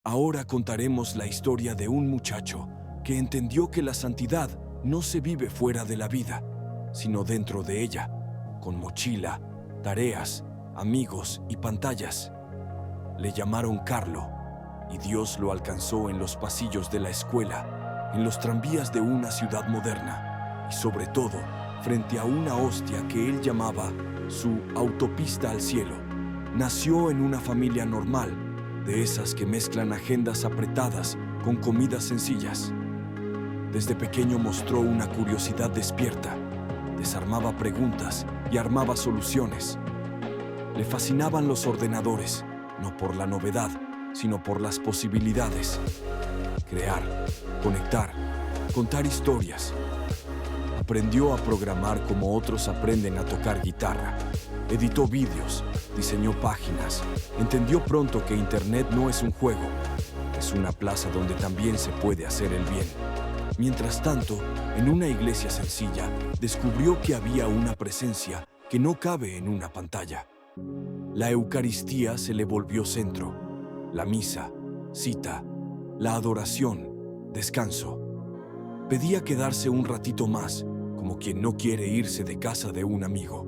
Ahora contaremos la historia de un muchacho que entendió que la santidad no se vive fuera de la vida, sino dentro de ella, con mochila, tareas, amigos y pantallas. Le llamaron Carlo, y Dios lo alcanzó en los pasillos de la escuela, en los tranvías de una ciudad moderna, y sobre todo, frente a una hostia que él llamaba su autopista al cielo. Nació en una familia normal, de esas que mezclan agendas apretadas con comidas sencillas. Desde pequeño mostró una curiosidad despierta, desarmaba preguntas y armaba soluciones. Le fascinaban los ordenadores, no por la novedad, sino por las posibilidades. Crear, conectar, contar historias. Aprendió a programar como otros aprenden a tocar guitarra. Editó vídeos, diseñó páginas. Entendió pronto que Internet no es un juego, es una plaza donde también se puede hacer el bien. Mientras tanto, en una iglesia sencilla, descubrió que había una presencia que no cabe en una pantalla. La Eucaristía se le volvió centro. La misa, cita, la adoración, descanso. Pedía quedarse un ratito más, como quien no quiere irse de casa de un amigo.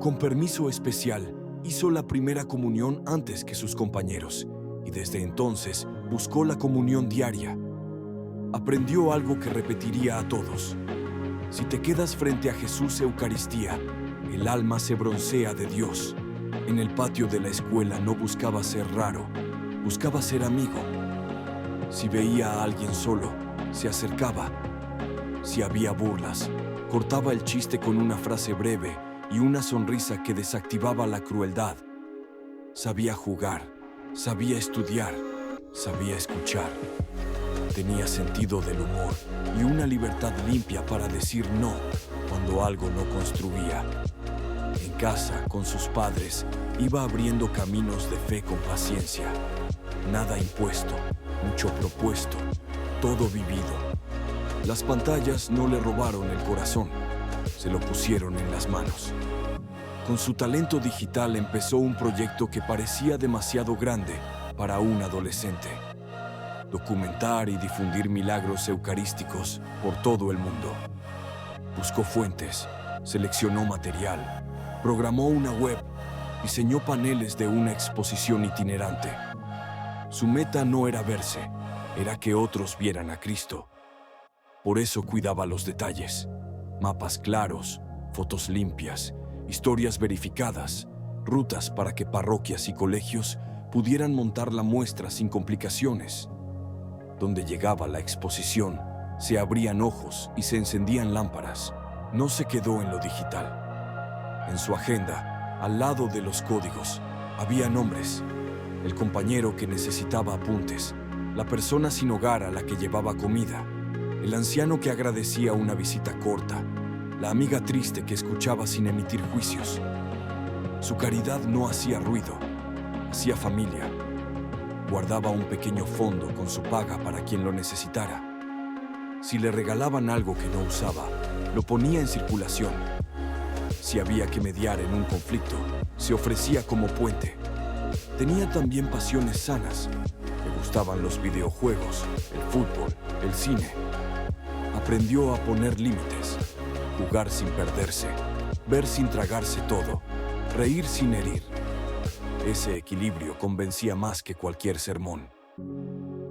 Con permiso especial, hizo la primera comunión antes que sus compañeros, y desde entonces buscó la comunión diaria. Aprendió algo que repetiría a todos. Si te quedas frente a Jesús Eucaristía, el alma se broncea de Dios. En el patio de la escuela no buscaba ser raro, buscaba ser amigo. Si veía a alguien solo, se acercaba. Si había burlas, cortaba el chiste con una frase breve y una sonrisa que desactivaba la crueldad. Sabía jugar, sabía estudiar, sabía escuchar. Tenía sentido del humor y una libertad limpia para decir no cuando algo no construía. En casa, con sus padres, iba abriendo caminos de fe con paciencia. Nada impuesto, mucho propuesto, todo vivido. Las pantallas no le robaron el corazón, se lo pusieron en las manos. Con su talento digital empezó un proyecto que parecía demasiado grande para un adolescente. Documentar y difundir milagros eucarísticos por todo el mundo. Buscó fuentes, seleccionó material, programó una web, diseñó paneles de una exposición itinerante. Su meta no era verse, era que otros vieran a Cristo. Por eso cuidaba los detalles. Mapas claros, fotos limpias, historias verificadas, rutas para que parroquias y colegios pudieran montar la muestra sin complicaciones. Donde llegaba la exposición, se abrían ojos y se encendían lámparas. No se quedó en lo digital. En su agenda, al lado de los códigos, había nombres. El compañero que necesitaba apuntes, la persona sin hogar a la que llevaba comida, el anciano que agradecía una visita corta, la amiga triste que escuchaba sin emitir juicios. Su caridad no hacía ruido, hacía familia. Guardaba un pequeño fondo con su paga para quien lo necesitara. Si le regalaban algo que no usaba, lo ponía en circulación. Si había que mediar en un conflicto, se ofrecía como puente. Tenía también pasiones sanas. Le gustaban los videojuegos, el fútbol, el cine. Aprendió a poner límites, jugar sin perderse, ver sin tragarse todo, reír sin herir. Ese equilibrio convencía más que cualquier sermón.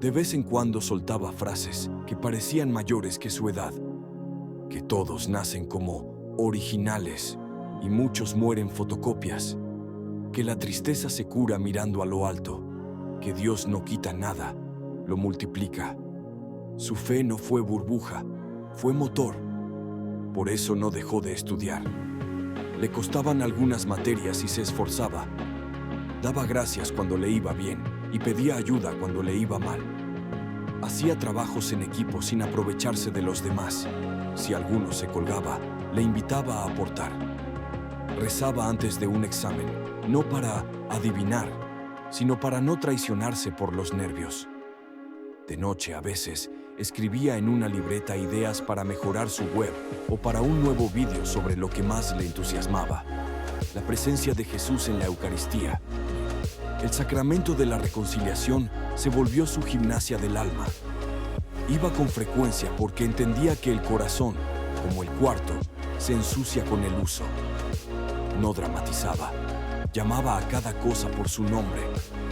De vez en cuando soltaba frases que parecían mayores que su edad, que todos nacen como originales y muchos mueren fotocopias, que la tristeza se cura mirando a lo alto, que Dios no quita nada, lo multiplica. Su fe no fue burbuja, fue motor. Por eso no dejó de estudiar. Le costaban algunas materias y se esforzaba. Daba gracias cuando le iba bien y pedía ayuda cuando le iba mal. Hacía trabajos en equipo sin aprovecharse de los demás. Si alguno se colgaba, le invitaba a aportar. Rezaba antes de un examen, no para adivinar, sino para no traicionarse por los nervios. De noche, a veces, escribía en una libreta ideas para mejorar su web o para un nuevo vídeo sobre lo que más le entusiasmaba: la presencia de Jesús en la Eucaristía. El sacramento de la reconciliación se volvió su gimnasia del alma. Iba con frecuencia porque entendía que el corazón, como el cuarto, se ensucia con el uso. No dramatizaba. Llamaba a cada cosa por su nombre,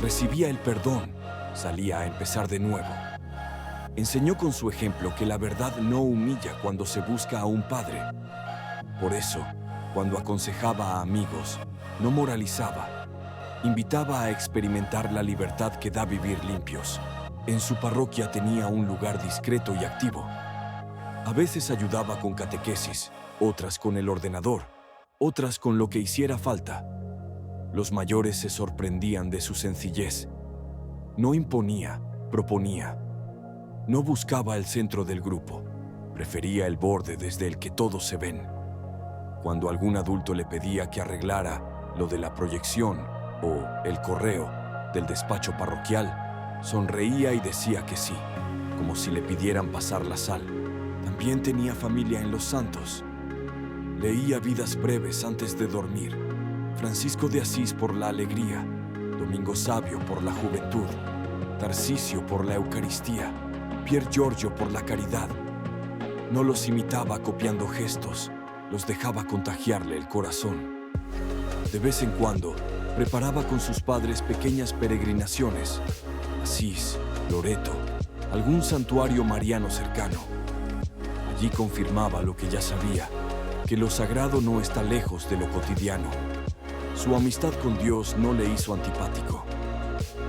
recibía el perdón, salía a empezar de nuevo. Enseñó con su ejemplo que la verdad no humilla cuando se busca a un padre. Por eso, cuando aconsejaba a amigos, no moralizaba. Invitaba a experimentar la libertad que da vivir limpios. En su parroquia tenía un lugar discreto y activo. A veces ayudaba con catequesis, otras con el ordenador, otras con lo que hiciera falta. Los mayores se sorprendían de su sencillez. No imponía, proponía. No buscaba el centro del grupo. Prefería el borde desde el que todos se ven. Cuando algún adulto le pedía que arreglara lo de la proyección o el correo del despacho parroquial, sonreía y decía que sí, como si le pidieran pasar la sal. También tenía familia en los santos. Leía Vidas breves antes de dormir. Francisco de Asís por la alegría, Domingo Sabio por la juventud, Tarcisio por la Eucaristía, Pier Giorgio por la caridad. No los imitaba copiando gestos, los dejaba contagiarle el corazón. De vez en cuando, preparaba con sus padres pequeñas peregrinaciones. Asís, Loreto, algún santuario mariano cercano. Allí confirmaba lo que ya sabía, que lo sagrado no está lejos de lo cotidiano. Su amistad con Dios no le hizo antipático.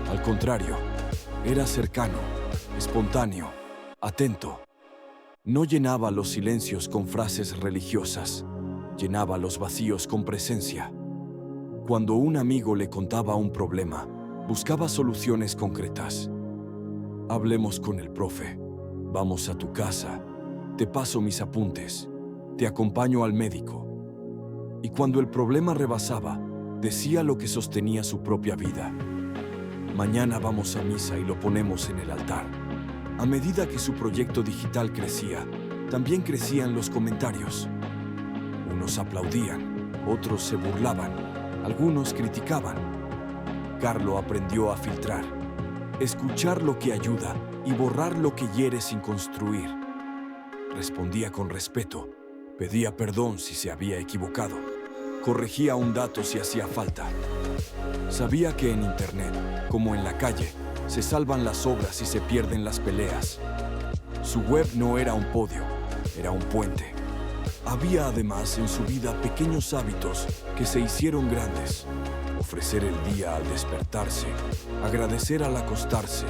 Al contrario, era cercano, espontáneo, atento. No llenaba los silencios con frases religiosas, llenaba los vacíos con presencia. Cuando un amigo le contaba un problema, buscaba soluciones concretas. Hablemos con el profe, vamos a tu casa, te paso mis apuntes, te acompaño al médico. Y cuando el problema rebasaba, decía lo que sostenía su propia vida. Mañana vamos a misa y lo ponemos en el altar. A medida que su proyecto digital crecía, también crecían los comentarios. Unos aplaudían, otros se burlaban, algunos criticaban. Carlo aprendió a filtrar, escuchar lo que ayuda y borrar lo que hiere sin construir. Respondía con respeto, pedía perdón si se había equivocado, corregía un dato si hacía falta. Sabía que en Internet, como en la calle, se salvan las obras y se pierden las peleas. Su web no era un podio, era un puente. Había además en su vida pequeños hábitos que se hicieron grandes. Ofrecer el día al despertarse, agradecer al acostarse,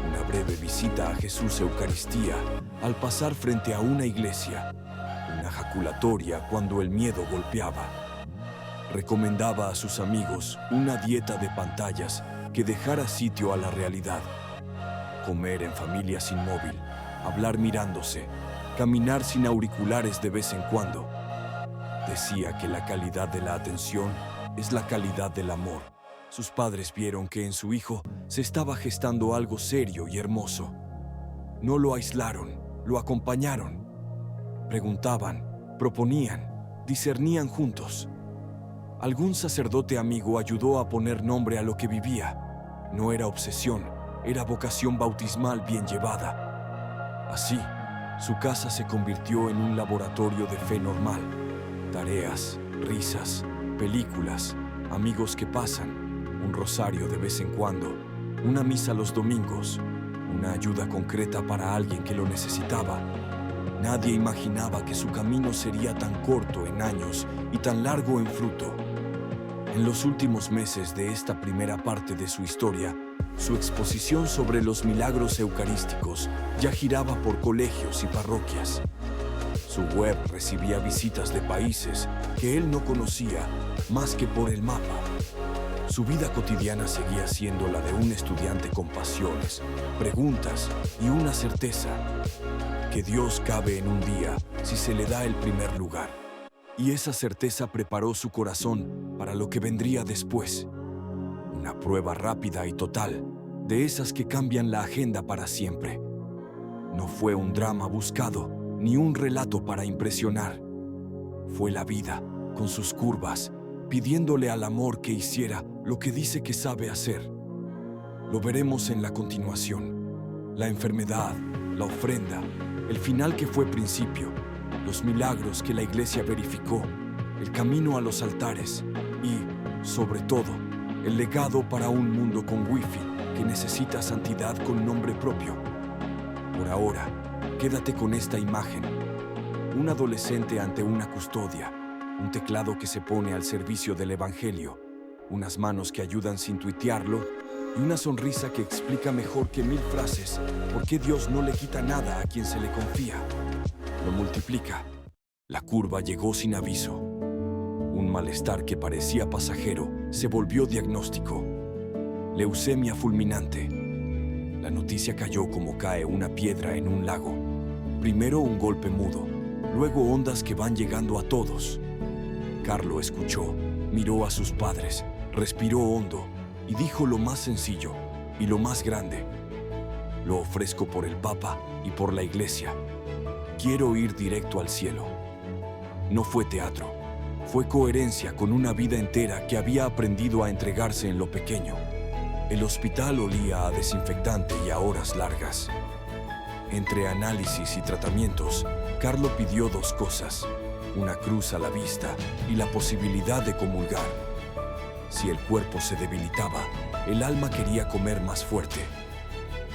una breve visita a Jesús Eucaristía al pasar frente a una iglesia, una jaculatoria cuando el miedo golpeaba. Recomendaba a sus amigos una dieta de pantallas que dejara sitio a la realidad. Comer en familia sin móvil, hablar mirándose, caminar sin auriculares de vez en cuando. Decía que la calidad de la atención es la calidad del amor. Sus padres vieron que en su hijo se estaba gestando algo serio y hermoso. No lo aislaron, lo acompañaron. Preguntaban, proponían, discernían juntos. Algún sacerdote amigo ayudó a poner nombre a lo que vivía. No era obsesión, era vocación bautismal bien llevada. Así, su casa se convirtió en un laboratorio de fe normal. Tareas, risas, películas, amigos que pasan, un rosario de vez en cuando, una misa los domingos, una ayuda concreta para alguien que lo necesitaba. Nadie imaginaba que su camino sería tan corto en años y tan largo en fruto. En los últimos meses de esta primera parte de su historia, su exposición sobre los milagros eucarísticos ya giraba por colegios y parroquias. Su web recibía visitas de países que él no conocía más que por el mapa. Su vida cotidiana seguía siendo la de un estudiante con pasiones, preguntas y una certeza: que Dios cabe en un día si se le da el primer lugar. Y esa certeza preparó su corazón para lo que vendría después. Una prueba rápida y total, de esas que cambian la agenda para siempre. No fue un drama buscado, ni un relato para impresionar. Fue la vida, con sus curvas, pidiéndole al amor que hiciera lo que dice que sabe hacer. Lo veremos en la continuación. La enfermedad, la ofrenda, el final que fue principio, los milagros que la iglesia verificó, el camino a los altares y, sobre todo, el legado para un mundo con wifi que necesita santidad con nombre propio. Por ahora, quédate con esta imagen. Un adolescente ante una custodia, un teclado que se pone al servicio del evangelio, unas manos que ayudan sin tuitearlo y una sonrisa que explica mejor que 1000 frases por qué Dios no le quita nada a quien se le confía. Lo multiplica. La curva llegó sin aviso. Un malestar que parecía pasajero se volvió diagnóstico. Leucemia fulminante. La noticia cayó como cae una piedra en un lago. Primero un golpe mudo, luego ondas que van llegando a todos. Carlo escuchó, miró a sus padres, respiró hondo y dijo lo más sencillo y lo más grande. Lo ofrezco por el Papa y por la Iglesia. Quiero ir directo al cielo. No fue teatro, fue coherencia con una vida entera que había aprendido a entregarse en lo pequeño. El hospital olía a desinfectante y a horas largas. Entre análisis y tratamientos, Carlo pidió 2 cosas, una cruz a la vista y la posibilidad de comulgar. Si el cuerpo se debilitaba, el alma quería comer más fuerte.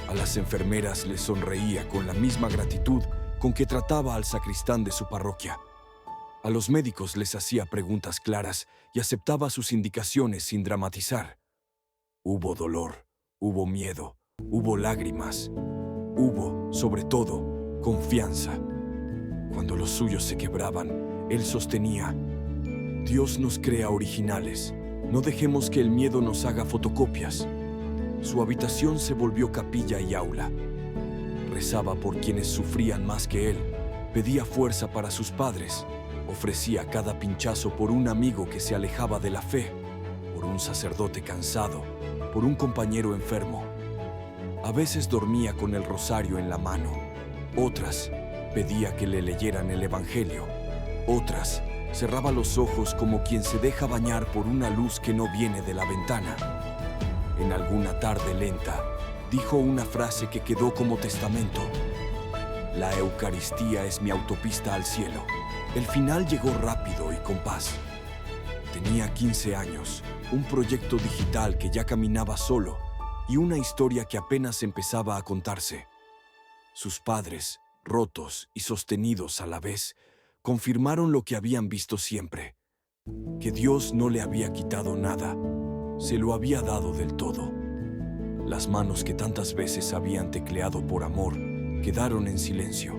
A las enfermeras les sonreía con la misma gratitud con que trataba al sacristán de su parroquia. A los médicos les hacía preguntas claras y aceptaba sus indicaciones sin dramatizar. Hubo dolor, hubo miedo, hubo lágrimas, hubo, sobre todo, confianza. Cuando los suyos se quebraban, él sostenía: Dios nos crea originales, no dejemos que el miedo nos haga fotocopias. Su habitación se volvió capilla y aula. Rezaba por quienes sufrían más que él, pedía fuerza para sus padres, ofrecía cada pinchazo por un amigo que se alejaba de la fe, por un sacerdote cansado, por un compañero enfermo. A veces dormía con el rosario en la mano, otras pedía que le leyeran el Evangelio, otras cerraba los ojos como quien se deja bañar por una luz que no viene de la ventana. En alguna tarde lenta, dijo una frase que quedó como testamento: la Eucaristía es mi autopista al cielo. El final llegó rápido y con paz. Tenía 15 años, un proyecto digital que ya caminaba solo y una historia que apenas empezaba a contarse. Sus padres, rotos y sostenidos a la vez, confirmaron lo que habían visto siempre: que Dios no le había quitado nada, se lo había dado del todo. Las manos que tantas veces habían tecleado por amor quedaron en silencio.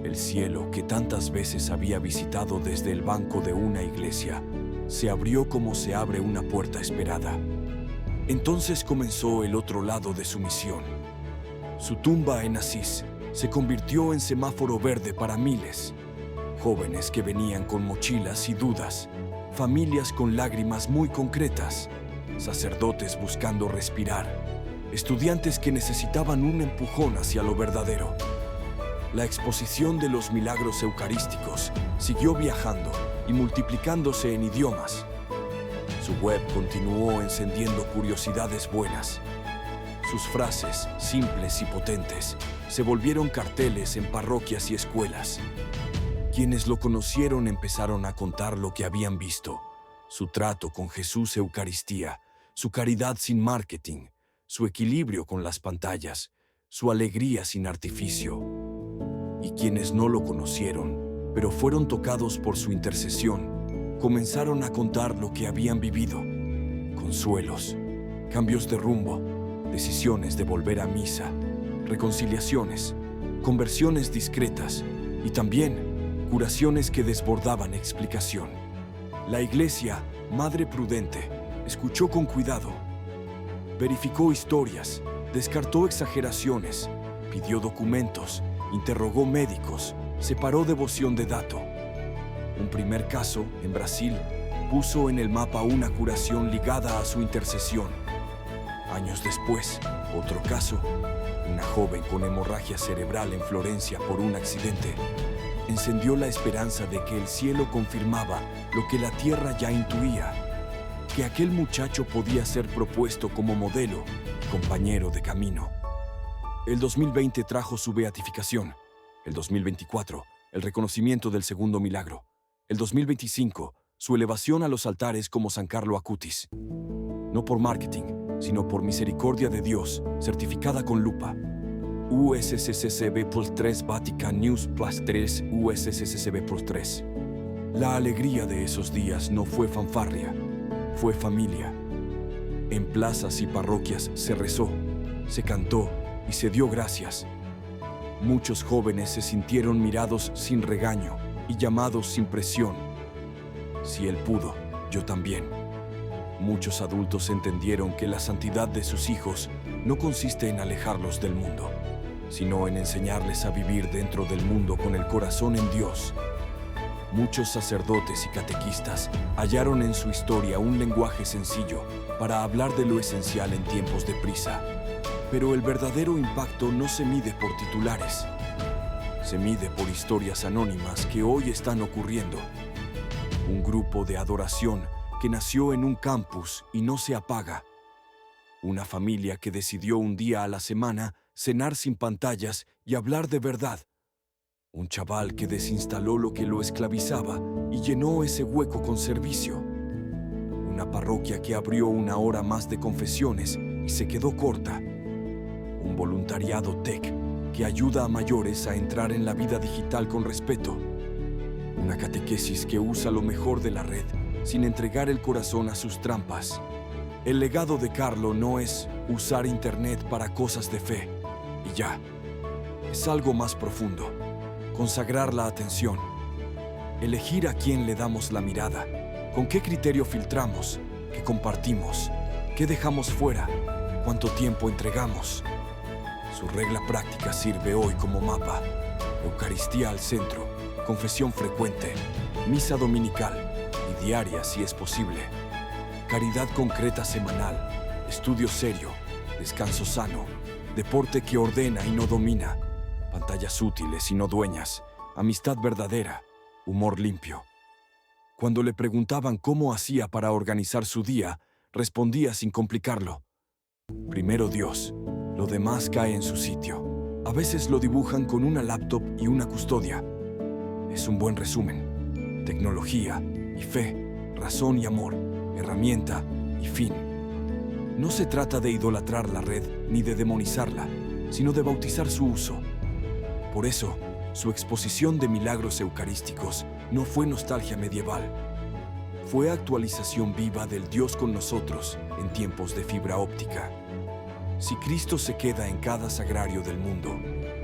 El cielo que tantas veces había visitado desde el banco de una iglesia se abrió como se abre una puerta esperada. Entonces comenzó el otro lado de su misión. Su tumba en Asís se convirtió en semáforo verde para miles. Jóvenes que venían con mochilas y dudas, familias con lágrimas muy concretas, sacerdotes buscando respirar, estudiantes que necesitaban un empujón hacia lo verdadero. La exposición de los milagros eucarísticos siguió viajando y multiplicándose en idiomas. Su web continuó encendiendo curiosidades buenas. Sus frases, simples y potentes, se volvieron carteles en parroquias y escuelas. Quienes lo conocieron empezaron a contar lo que habían visto: su trato con Jesús Eucaristía, su caridad sin marketing, su equilibrio con las pantallas, su alegría sin artificio. Y quienes no lo conocieron, pero fueron tocados por su intercesión, comenzaron a contar lo que habían vivido: consuelos, cambios de rumbo, decisiones de volver a misa, reconciliaciones, conversiones discretas y también curaciones que desbordaban explicación. La Iglesia, Madre prudente, escuchó con cuidado, verificó historias, descartó exageraciones, pidió documentos, interrogó médicos, separó devoción de dato. Un primer caso, en Brasil, puso en el mapa una curación ligada a su intercesión. Años después, otro caso, una joven con hemorragia cerebral en Florencia por un accidente. encendió la esperanza de que el cielo confirmaba lo que la tierra ya intuía, que aquel muchacho podía ser propuesto como modelo y compañero de camino. El 2020 trajo su beatificación, el 2024 el reconocimiento del segundo milagro, el 2025 su elevación a los altares como San Carlo Acutis. No por marketing, sino por misericordia de Dios, certificada con lupa. USCCB Plus 3 Vatican News Plus 3 USCCB Plus 3. La alegría de esos días no fue fanfarria, fue familia. En plazas y parroquias se rezó, se cantó y se dio gracias. Muchos jóvenes se sintieron mirados sin regaño y llamados sin presión. Si él pudo, yo también. Muchos adultos entendieron que la santidad de sus hijos no consiste en alejarlos del mundo, sino en enseñarles a vivir dentro del mundo con el corazón en Dios. Muchos sacerdotes y catequistas hallaron en su historia un lenguaje sencillo para hablar de lo esencial en tiempos de prisa. Pero el verdadero impacto no se mide por titulares. Se mide por historias anónimas que hoy están ocurriendo. Un grupo de adoración que nació en un campus y no se apaga. Una familia que decidió un día a la semana cenar sin pantallas y hablar de verdad. Un chaval que desinstaló lo que lo esclavizaba y llenó ese hueco con servicio. Una parroquia que abrió una hora más de confesiones y se quedó corta. Un voluntariado tech que ayuda a mayores a entrar en la vida digital con respeto. Una catequesis que usa lo mejor de la red sin entregar el corazón a sus trampas. El legado de Carlo no es usar Internet para cosas de fe y ya. Es algo más profundo. Consagrar la atención. Elegir a quién le damos la mirada. Con qué criterio filtramos, qué compartimos, qué dejamos fuera, cuánto tiempo entregamos. Su regla práctica sirve hoy como mapa. Eucaristía al centro, confesión frecuente, misa dominical y diaria si es posible. Caridad concreta semanal, estudio serio, descanso sano, deporte que ordena y no domina, pantallas útiles y no dueñas, amistad verdadera, humor limpio. Cuando le preguntaban cómo hacía para organizar su día, respondía sin complicarlo. Primero Dios, lo demás cae en su sitio. A veces lo dibujan con una laptop y una custodia. Es un buen resumen. Tecnología y fe, razón y amor, herramienta y fin. No se trata de idolatrar la red ni de demonizarla, sino de bautizar su uso. Por eso, su exposición de milagros eucarísticos no fue nostalgia medieval. Fue actualización viva del Dios con nosotros en tiempos de fibra óptica. Si Cristo se queda en cada sagrario del mundo,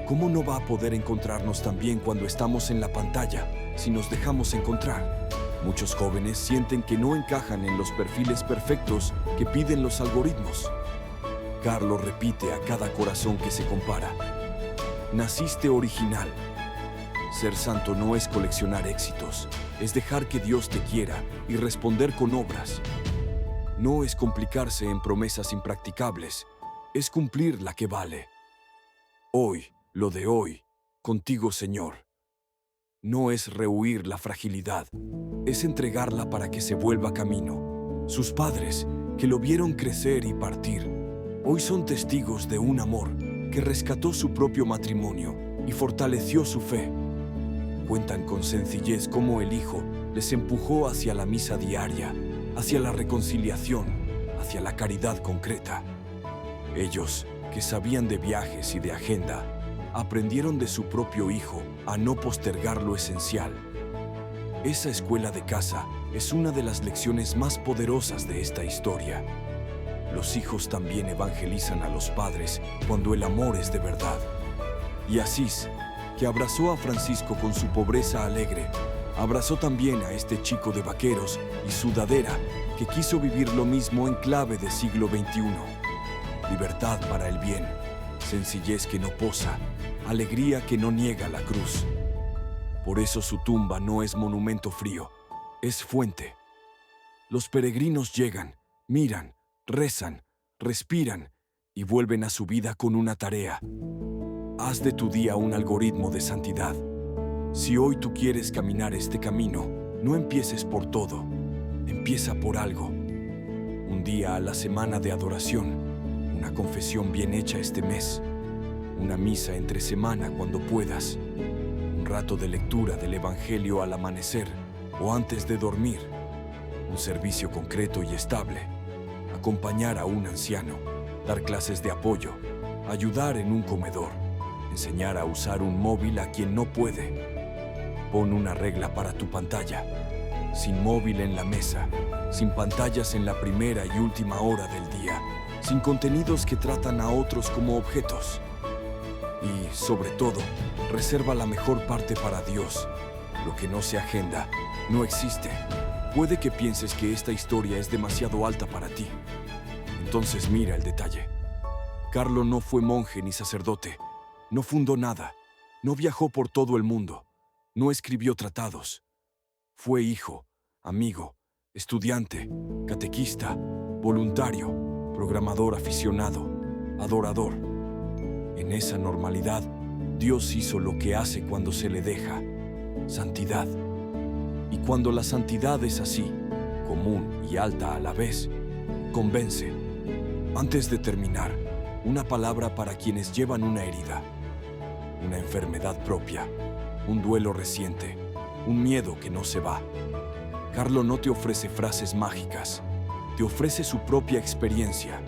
¿cómo no va a poder encontrarnos también cuando estamos en la pantalla, si nos dejamos encontrar? Muchos jóvenes sienten que no encajan en los perfiles perfectos que piden los algoritmos. Carlo repite a cada corazón que se compara: naciste original. Ser santo no es coleccionar éxitos, es dejar que Dios te quiera y responder con obras. No es complicarse en promesas impracticables, es cumplir la que vale. Hoy, lo de hoy, contigo, Señor. No es rehuir la fragilidad, es entregarla para que se vuelva camino. Sus padres, que lo vieron crecer y partir, hoy son testigos de un amor que rescató su propio matrimonio y fortaleció su fe. Cuentan con sencillez cómo el Hijo les empujó hacia la misa diaria, hacia la reconciliación, hacia la caridad concreta. Ellos, que sabían de viajes y de agenda, aprendieron de su propio Hijo a no postergar lo esencial. Esa escuela de casa es una de las lecciones más poderosas de esta historia. Los hijos también evangelizan a los padres cuando el amor es de verdad. Y Asís, que abrazó a Francisco con su pobreza alegre, abrazó también a este chico de vaqueros y sudadera que quiso vivir lo mismo en clave de siglo XXI. Libertad para el bien, sencillez que no posa, alegría que no niega la cruz. Por eso su tumba no es monumento frío, es fuente. Los peregrinos llegan, miran, rezan, respiran y vuelven a su vida con una tarea. Haz de tu día un algoritmo de santidad. Si hoy tú quieres caminar este camino, no empieces por todo, empieza por algo. Un día a la semana de adoración, una confesión bien hecha este mes, una misa entre semana cuando puedas, un rato de lectura del Evangelio al amanecer o antes de dormir, un servicio concreto y estable, acompañar a un anciano, dar clases de apoyo, ayudar en un comedor, enseñar a usar un móvil a quien no puede. Pon una regla para tu pantalla, sin móvil en la mesa, sin pantallas en la primera y última hora del día, sin contenidos que tratan a otros como objetos. Y, sobre todo, reserva la mejor parte para Dios. Lo que no se agenda, no existe. Puede que pienses que esta historia es demasiado alta para ti. Entonces mira el detalle. Carlo no fue monje ni sacerdote, no fundó nada, no viajó por todo el mundo, no escribió tratados. Fue hijo, amigo, estudiante, catequista, voluntario, programador aficionado, adorador. En esa normalidad, Dios hizo lo que hace cuando se le deja, santidad. Y cuando la santidad es así, común y alta a la vez, convence. Antes de terminar, una palabra para quienes llevan una herida, una enfermedad propia, un duelo reciente, un miedo que no se va. Carlo no te ofrece frases mágicas, te ofrece su propia experiencia.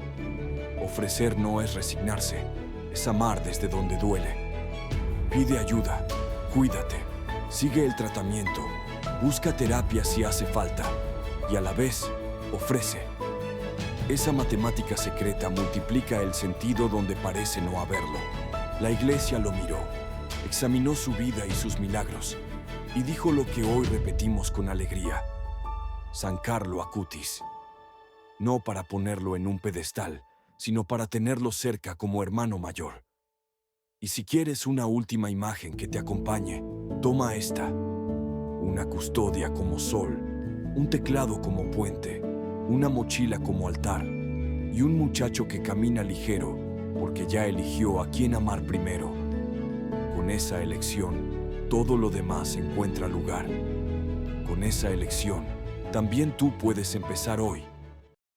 Ofrecer no es resignarse, es amar desde donde duele. Pide ayuda, cuídate, sigue el tratamiento, busca terapia si hace falta y a la vez ofrece. Esa matemática secreta multiplica el sentido donde parece no haberlo. La iglesia lo miró, examinó su vida y sus milagros y dijo lo que hoy repetimos con alegría. San Carlo Acutis. No para ponerlo en un pedestal, sino para tenerlo cerca como hermano mayor. Y si quieres una última imagen que te acompañe, toma esta. Una custodia como sol, un teclado como puente, una mochila como altar y un muchacho que camina ligero porque ya eligió a quién amar primero. Con esa elección, todo lo demás encuentra lugar. Con esa elección, también tú puedes empezar hoy.